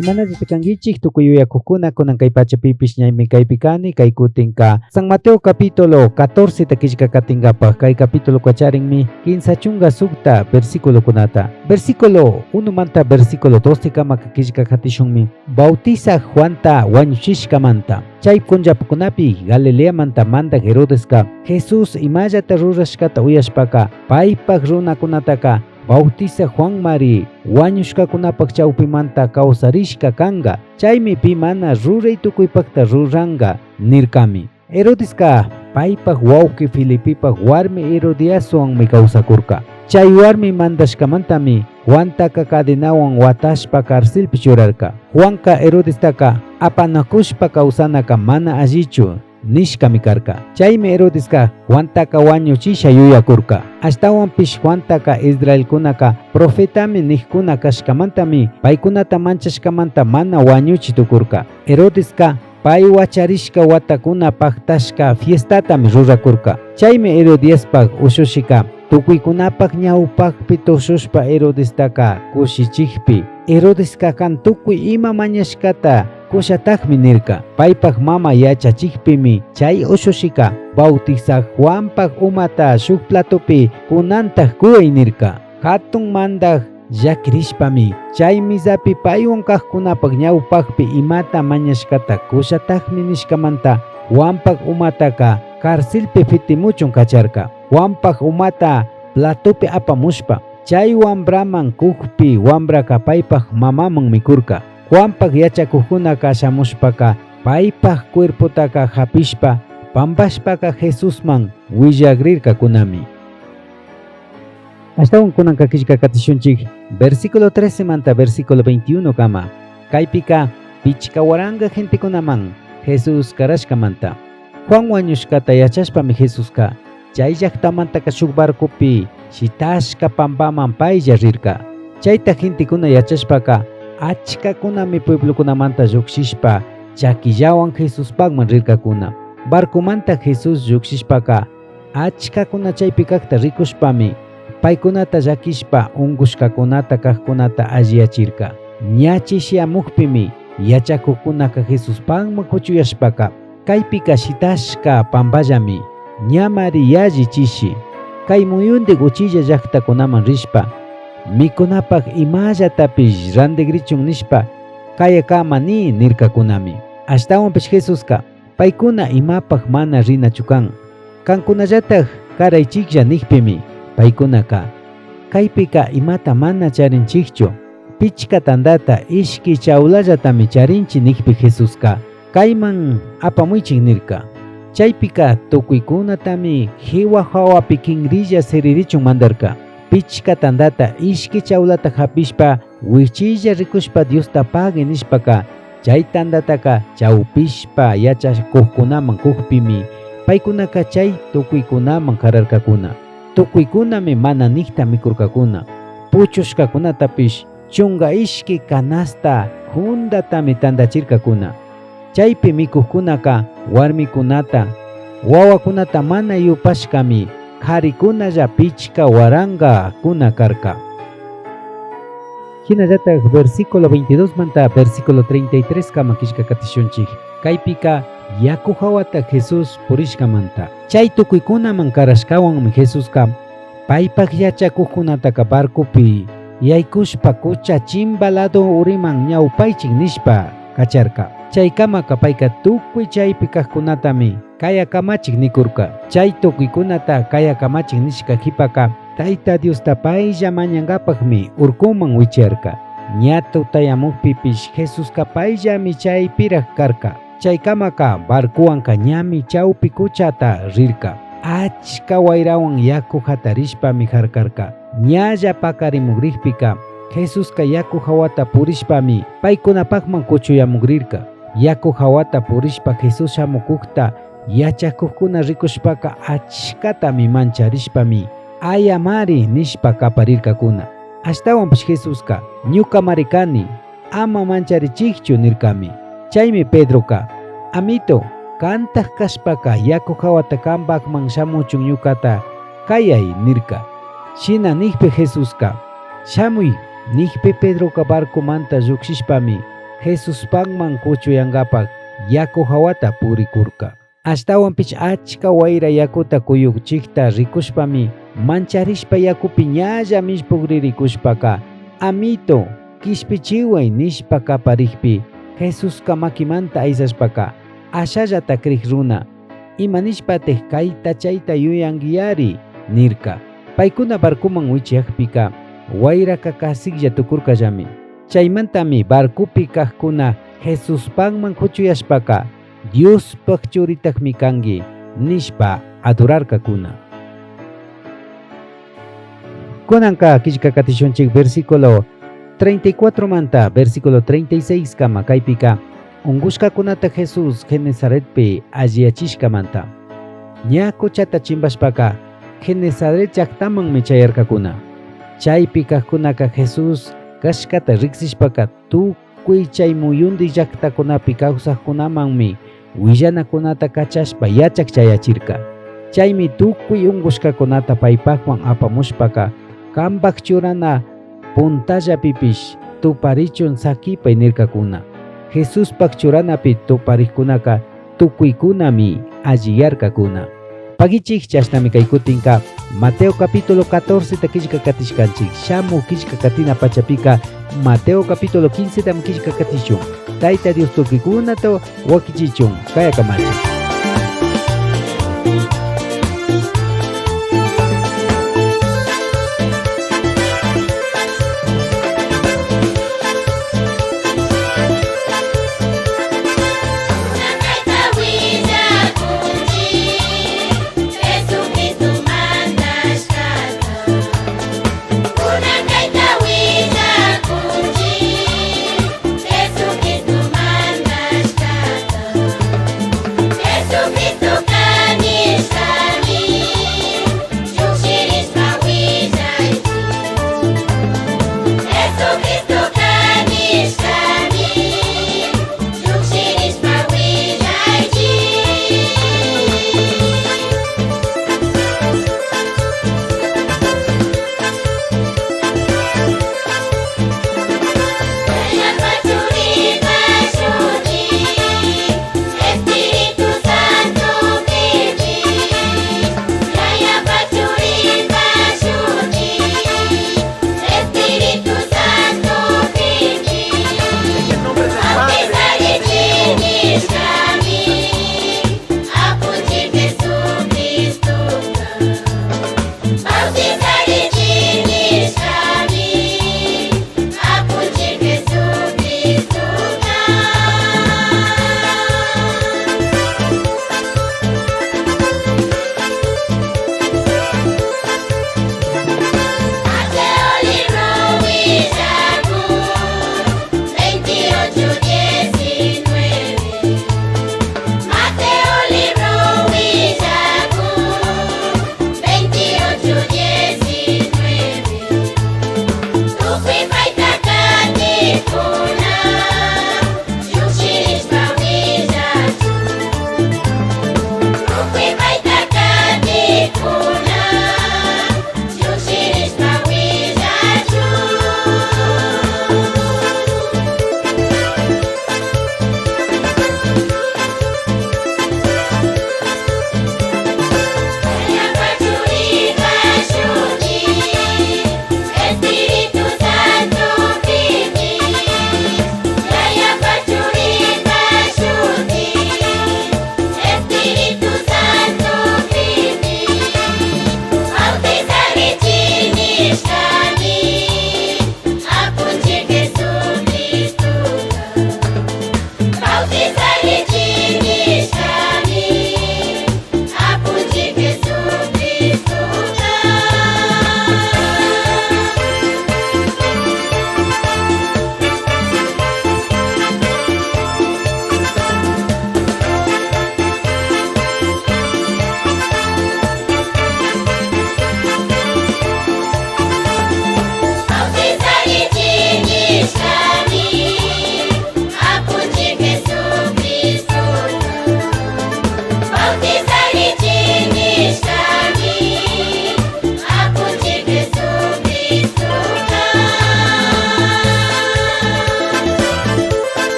Imanallata kankichik tukuy yuyakuqkuna kunan kay pachapipish ñaymi kaypi kani kay kutinka San Mateo capítulo 14 takishka katingapaj kay capítulo kacharinmi 15 chunga sukta versículo kunata versículo 1 manta versículo 12 kama kakishka katishunmi bautiza Juanta wañuchishkamanta chay punllapukunapi Galilea manta manda Herodeska Jesús imallata rurashkata uyashpaka paypak runakunataka bautiza Juan Mari wañushkakunapak chawpimanta kawsarishka kanga chaymi pi mana ruray tukuypakta ruranga nirkami Herodeska paypak wawki Filipipak warmi Herodiaswanmi kawsakurka chay warmi mandashkamantami Juantaka cadenawan watashpa karcelpi churarka Juanka Herodestaka apanakushpa kawsanaka mana allichu nishkami karka chaymi Herodeska Juantaka wañuchisha yuyakurka ashtawanpish Juantaka Israelkunaka profetami nikkuna kashkamantami paykunata manchashkamanta mana wañuchitukurka Herodeska pay wacharishka watakuna paktashka fiestatami rurakurka chaymi Herodiaspak ushushika tukuykunapak ñawpakpi tushushpa Herodestaka kushichikpi Herodeska kan tukuy ima mañashkata kushatakmi nirka paypak mama yachachikpimi chay ushushika bautiza Juanpak umata shuk platopi kunantak kuway nirka hatun mandak llakirishpami chay misapi paywan kaqkunapak ñawpakpi imata mañashkata kushatakmi nishkamanta Juanpak umataka karcelpi fitimuchun kacharka Juanpak umata platopi apamushpa chay wambraman kukpi wambraka paypak mamaman mikurka Juanpak yachakuqkunaka shamushpaka paypak cuerpotaka hapishpa pampashpaka Jesusman willagrirka kunami ashtawan kunan kakishka katishunchik versículo 13 manta versículo 21 kama kaypika pichkawaranga gentekunaman Jesús karashkamanta Juan wañushkata yachashpami Jesuska chay llaqtamantaka shuk barcopi shitashka pampaman paylla rirka chayta gentekuna yachashpaka achkakunami pueblokunamanta llukshishpa chakillawan Jesuspakman rirkakuna barcomanta Jesús llukshishpaka achkakuna chaypi kakta rikushpami paykunata llakishpa ungushkakunata kaqkunata alliyachirka ñachishyamukpimi yachakuqkunaka Jesuspakman kuchuyashpaka kaypika shitashka pampallami ñamari yallichishi kay muyundik uchilla llaqtakunaman rishpa mikunapak imallatapish randegrichun nishpa kayakama ni nirkakunami ashtawanpish Jesuska paykuna imapak mana rinachukan kankunallatak karaychiklla nikpimi paykunaka kaypika imata mana charinchikchu pichka tandata ishki chawlallatami charinchi nikpi Jesuska kayman apamuychik nirka chaypika tukuykunatami hiwa hawapi kinrilla seririchun mandarka pichka tandata ishki chawlata hapishpa wichilla rikushpa Diosta pague nishpaka chay tandataka chawpishpa yachakuqkunaman kukpimi paykunaka chay tukuykunaman kararkakuna tukuykunami mana nikta mikurkakuna puchushkakunatapish chunga ishki kanasta hundatami tandachirkakuna chaypi mikuqkunaka warmikunata wawakunata mana yupashkami qharikunalla pichka waranga kuna karka hinallatak versículo 22 manta versículo 33 kama kishka katishunchik kaypika yaku hawata Jesús purishkamanta chay tukuykunaman karashkawanmi Jesuska paypak yachakuqkunataka barcopi yaykushpa kucha chimba lado uriman ñawpaychik nishpa kacharka chaykamaka payka tukuy chaypi kaqkunatami kayakamachik nikurka chay tukuykunata kayakamachik nishka hipaka Tayta Diosta paylla mañankapakmi urkuman wicharka ña tutayamukpipish Jesuska payllami chaypiraq karka chaykamaka barcuwanka ñami chawpi kuchata rirka achka wayrawan yaku hatarishpami harkarka ñalla pakarimugriqpika Jesuska yaku hawata purishpami paykunapakman kuchuyamugrirka yaku hawata purishpa Jesus shamukuqta yachakuqkuna rikushpaka achkatami mancharishpami ayamari nishpa kaparirkakuna ashtawanpish Jesuska ñuka marikani ama mancharichikchu nirkami chaymi Pedroka amito kantaq kashpaka yaku hawata kanpakman shamuchun ñukata kayay nirka shina nikpi Jesuska shamuy nikpi Pedroka barcomanta llukshishpami Jesus pangman kuchuyangapak yaku hawata purikurka. Ashtawan pich achka wayra yakuta kuyukchikta rikushpami mancharishpa yakupi ñalla mishpugririkushpaka amito kishpichiway nishpaka parikpi Jesusqa makimanta aysashpaka ashallata kriq runa imanishpatej kayta chayta yuyangiyari nirka. Paykuna barkuman wichayakpika wayraka kasiklla tukurkallami. Chaymantami barkupi kaqkuna Jesuspakman kuchuyashpaka Diospaq churitakmi kangi nishpa adorarkakuna. Kunanka killka katishunchik versículo 34 manta versículo 36 kama kaypika ungushkakunata Jesus Genesaretpi alliachishkamanta ña kuchata chimbashpaka Genesaret llaqtamanmi chayarkakuna. Chaypi kaqkunaka Jesus kashkata riksishpaka tukuy chay muyundi llaqtakunapi kawsaqkunamanmi willanakunata kachashpa yachak chayachirka. Chaymi tukuy ungushkakunata paypakman apamushpaka kanpak churana puntallapipish tuparichun sakipay nirkakuna. Jesuspak churanapi tuparikunaka tukuykunami alliyarkakuna. Pagichik chashnami kay kutinka Mateo capítulo 14 killka katishkanchik. Shamu killka katina pachapika Mateo capítulo 15 killka katishun. Tayta Dios tukikunato wakichichun kayakamachi.